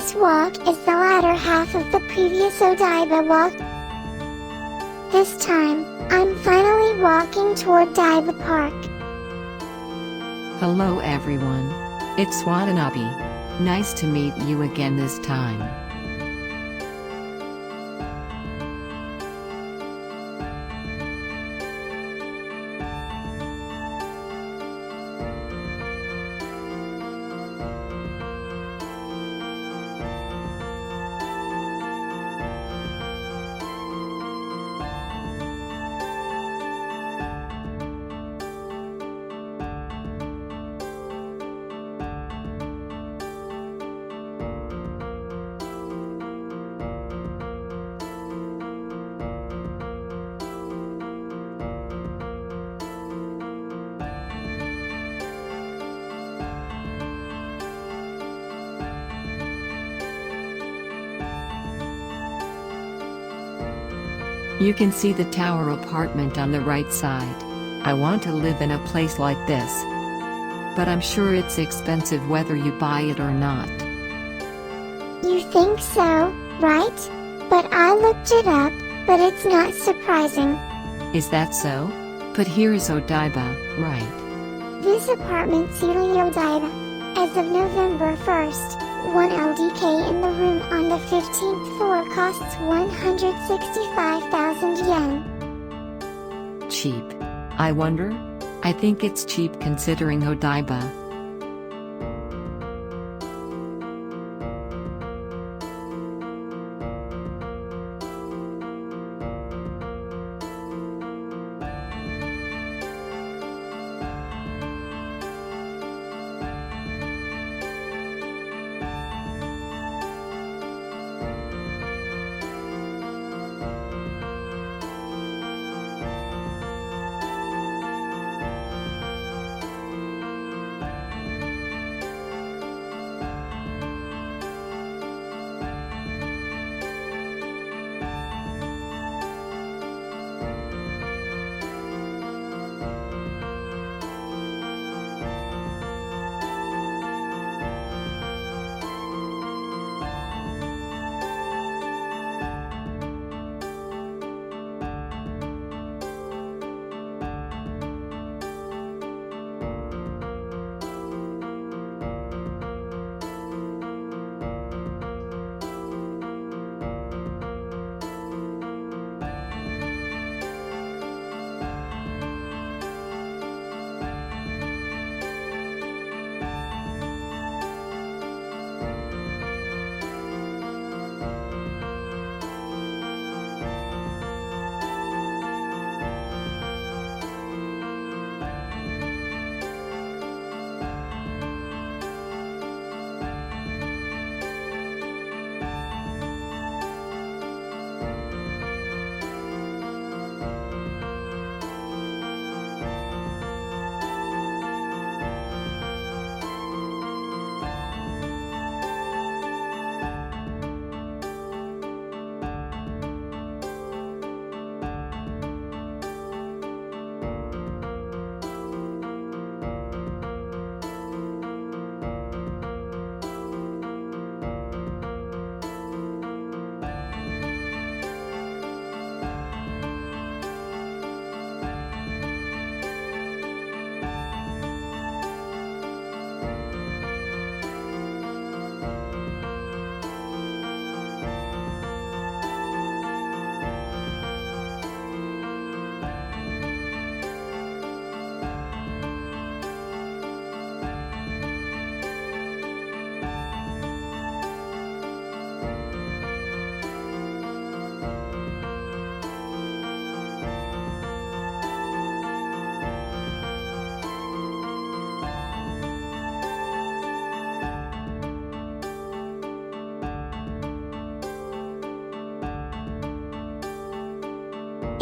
This walk is the latter half of the previous Odaiba walk. This time, I'm finally walking toward Daiba Park. Hello everyone. It's Watanabe. Nice to meet you again this time. You can see the tower apartment on the right side. I want to live in a place like this. But I'm sure it's expensive whether you buy it or not. You think so, right? But I looked it up, but it's not surprising. Is that so? But here is Odaiba, right? This apartment Sealy Odaiba. As of November 1st, 1 LDK in the room on the 15th floor costs 165,000 yen. Cheap. I wonder? I think it's cheap considering Odaiba.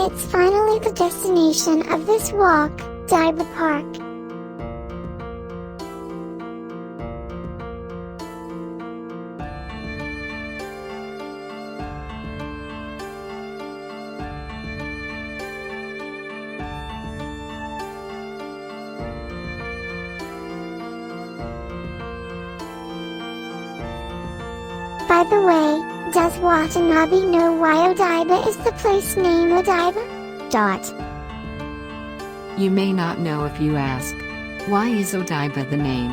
It's finally the destination of this walk, Daiba Park. By the way, does Watanabe know why Odaiba is the place name Odaiba? You may not know if you ask. Why is Odaiba the name?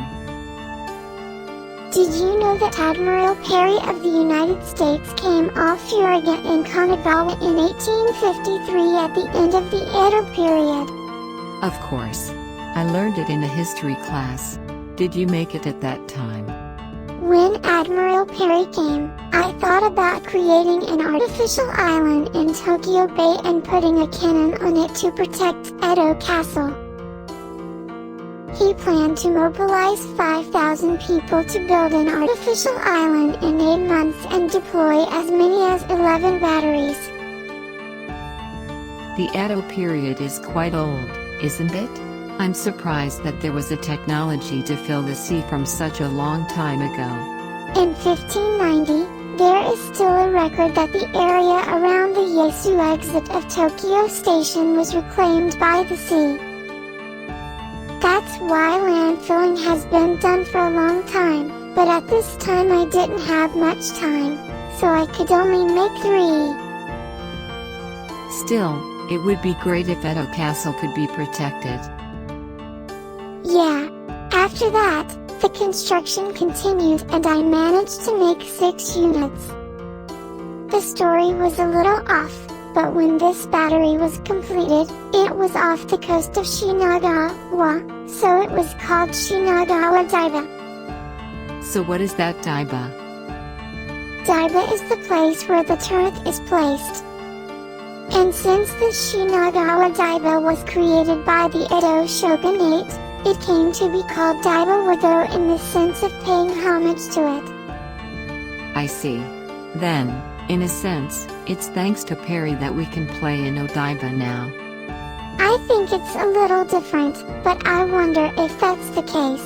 Did you know that Admiral Perry of the United States came off Furiga in Kanagawa in 1853 at the end of the Edo period? Of course. I learned it in a history class. Did you make it at that time? When Admiral Perry came, I thought about creating an artificial island in Tokyo Bay and putting a cannon on it to protect Edo Castle. He planned to mobilize 5,000 people to build an artificial island in 8 months and deploy as many as 11 batteries. The Edo period is quite old, isn't it? I'm surprised that there was a technology to fill the sea from such a long time ago. In 1590, there is still a record that the area around the Yaesu exit of Tokyo Station was reclaimed by the sea. That's why landfilling has been done for a long time, but at this time I didn't have much time, so I could only make 3. Still, it would be great if Edo Castle could be protected. Yeah. After that, the construction continued and I managed to make 6 units. The story was a little off, but when this battery was completed, it was off the coast of Shinagawa, so it was called Shinagawa Daiba. So what is that Daiba? Daiba is the place where the turret is placed. And since the Shinagawa Daiba was created by the Edo shogunate, it came to be called Daiba Wado in the sense of paying homage to it. I see. Then, in a sense, it's thanks to Perry that we can play in Odaiba now. I think it's a little different, but I wonder if that's the case.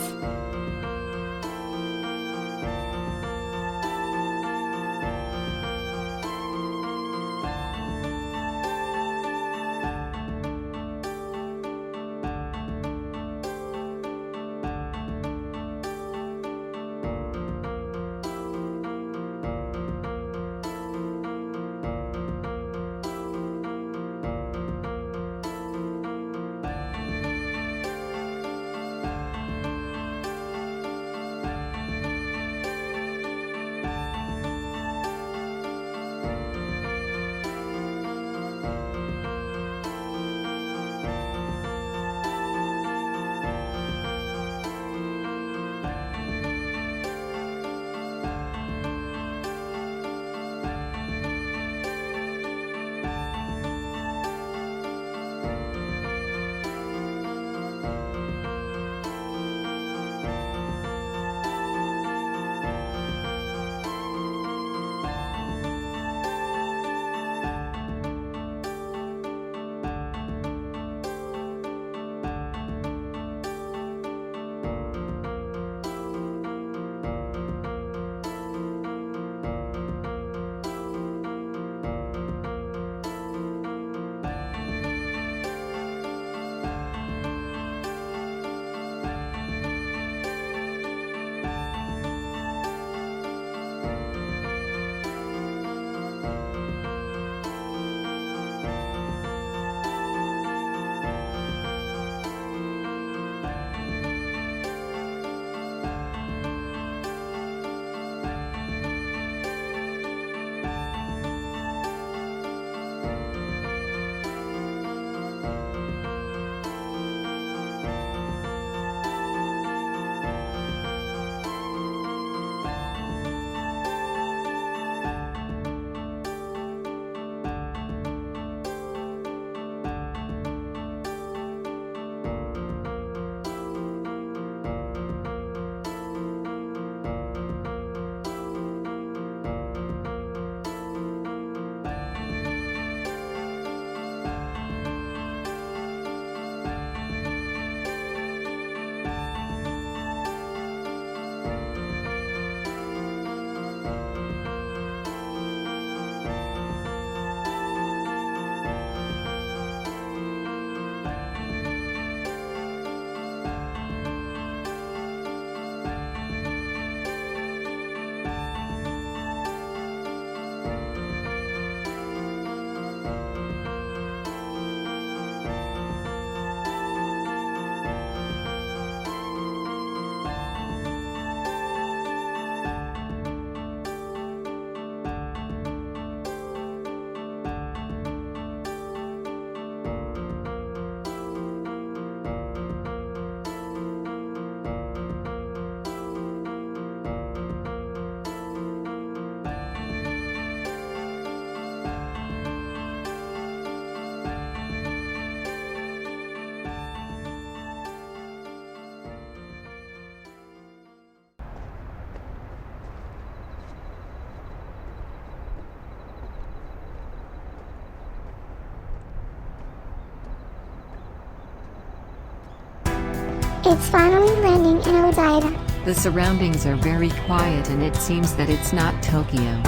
It's finally landing in Odaiba. The surroundings are very quiet and it seems that it's not Tokyo.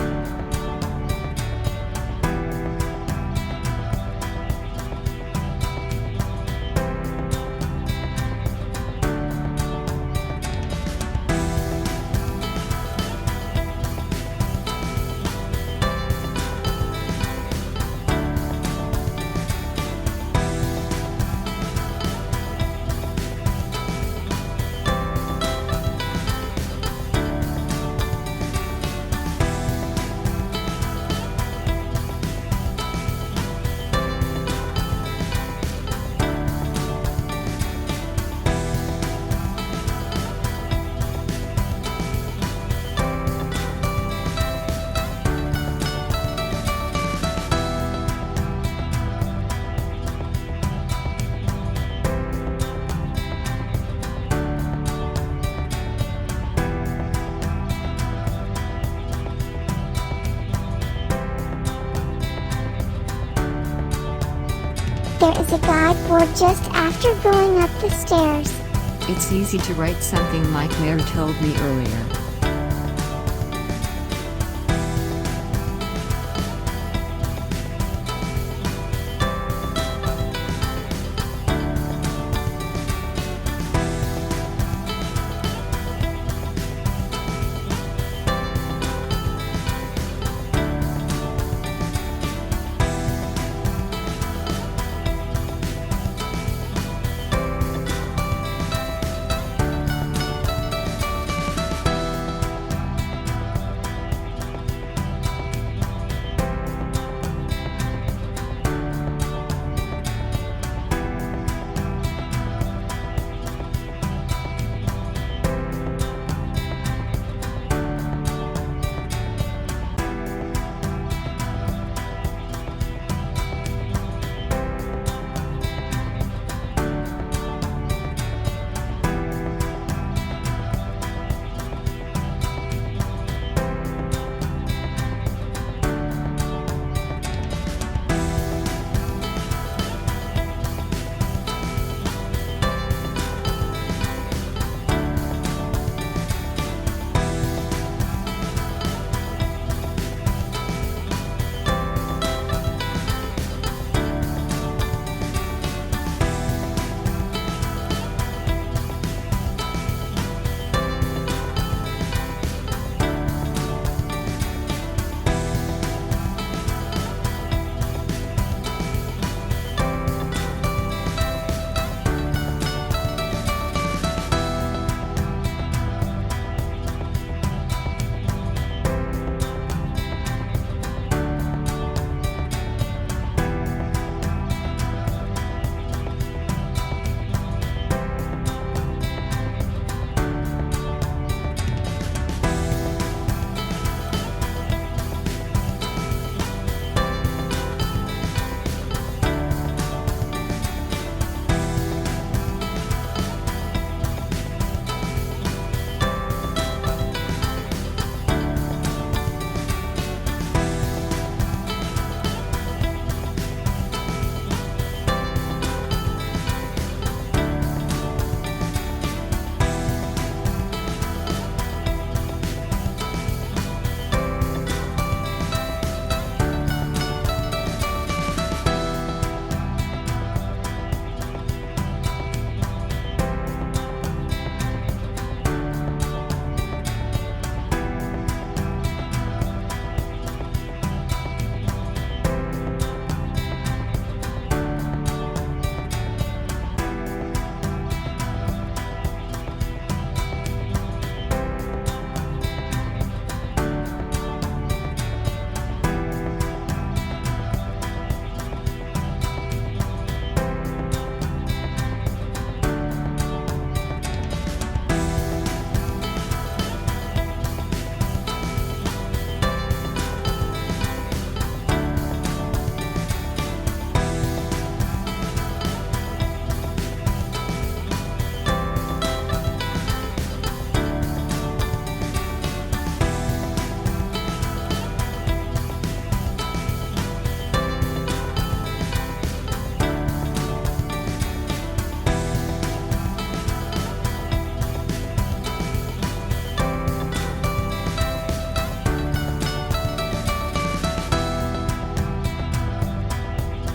There is a guide board just after going up the stairs. It's easy to write something like Mare told me earlier.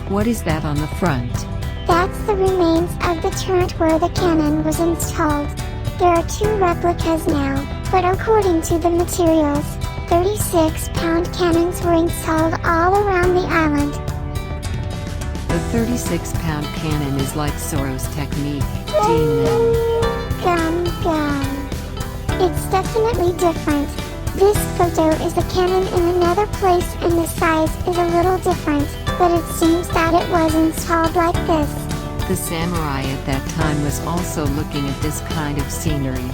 What is that on the front? That's the remains of the turret where the cannon was installed. There are 2 replicas now, but according to the materials, 36-pound cannons were installed all around the island. The 36-pound cannon is like Soro's technique, Demon. Gum. It's definitely different. This photo is a cannon in another place and the size is a little different, but it seems that it was installed like this. The samurai at that time was also looking at this kind of scenery.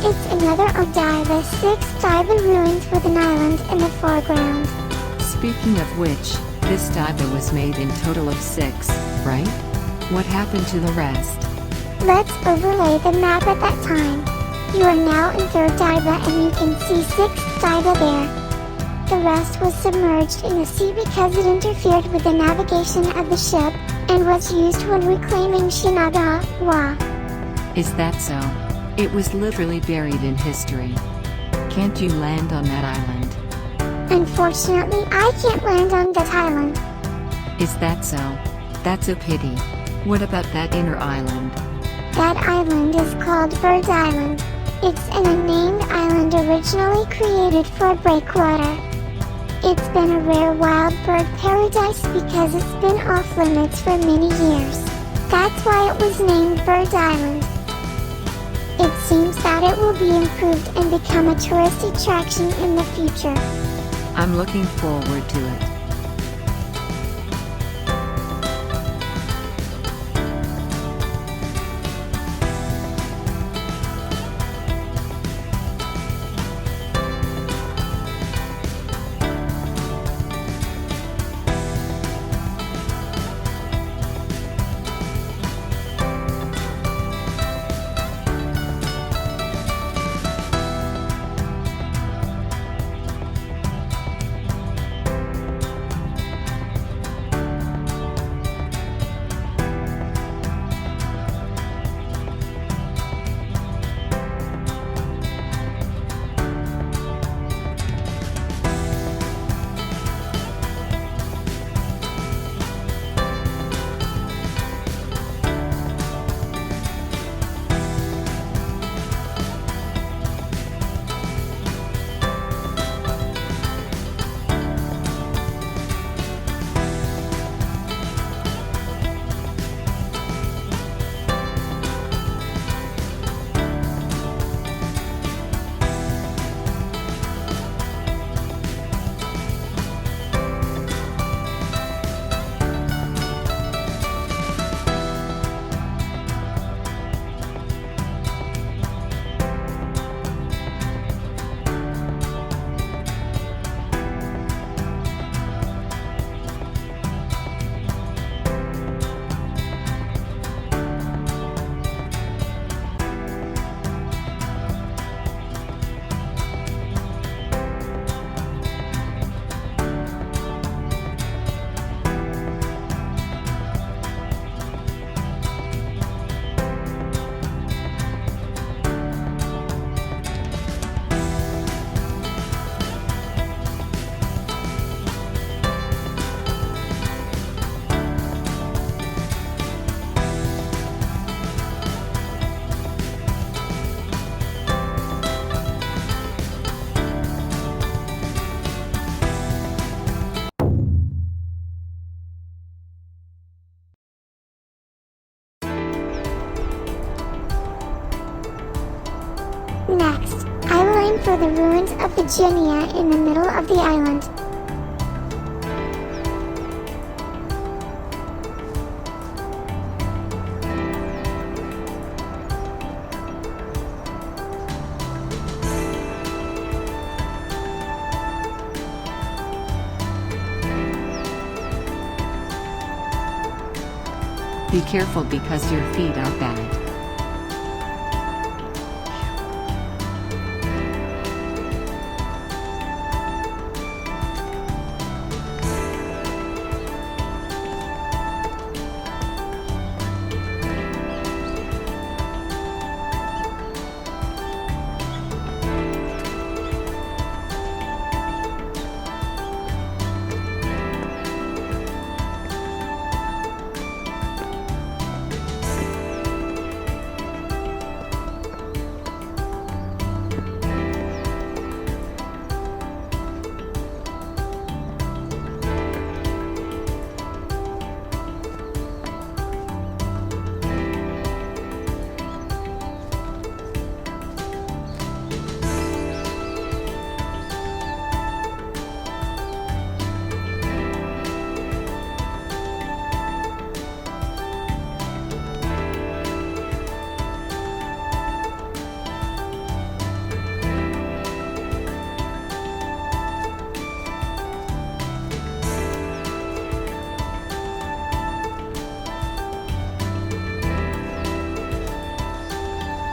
It's another Odaiba 6 Daiba ruins with an island in the foreground. Speaking of which, this Daiba was made in total of 6, right? What happened to the rest? Let's overlay the map at that time. You are now in 3rd Daiba and you can see 6th Daiba there. The rest was submerged in the sea because it interfered with the navigation of the ship, and was used when reclaiming Shinagawa. Is that so? It was literally buried in history. Can't you land on that island? Unfortunately, I can't land on that island. Is that so? That's a pity. What about that inner island? That island is called Bird Island. It's an unnamed island originally created for a breakwater. It's been a rare wild bird paradise because it's been off limits for many years. That's why it was named Bird Island. It seems that it will be improved and become a tourist attraction in the future. I'm looking forward to it. Next, I will aim for the ruins of the Jinia in the middle of the island. Be careful because your feet are bad.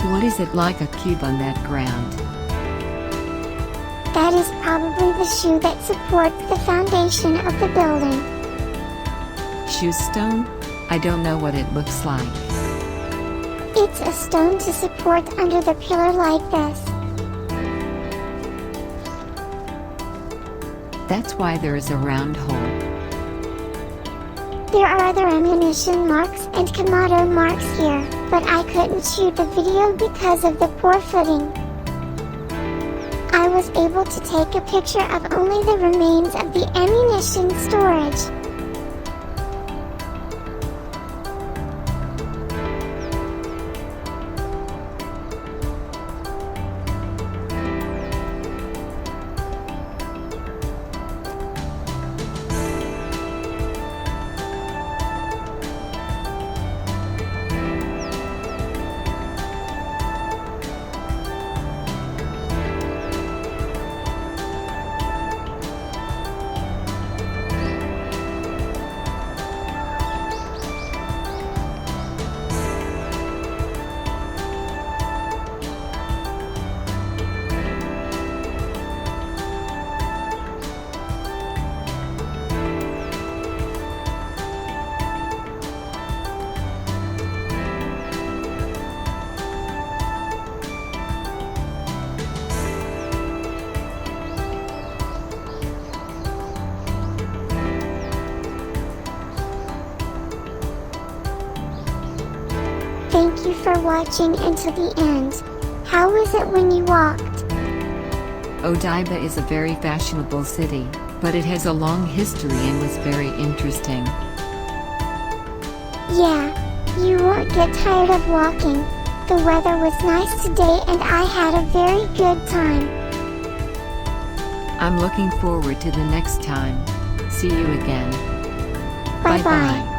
What is it like a cube on that ground? That is probably the shoe that supports the foundation of the building. Shoe stone? I don't know what it looks like. It's a stone to support under the pillar like this. That's why there is a round hole. There are other ammunition marks and Kamado marks here, but I couldn't shoot the video because of the poor footing. I was able to take a picture of only the remains of the ammunition storage. Thank you for watching until the end. How was it when you walked? Odaiba is a very fashionable city, but it has a long history and was very interesting. Yeah, you won't get tired of walking. The weather was nice today and I had a very good time. I'm looking forward to the next time. See you again. Bye Bye bye. bye.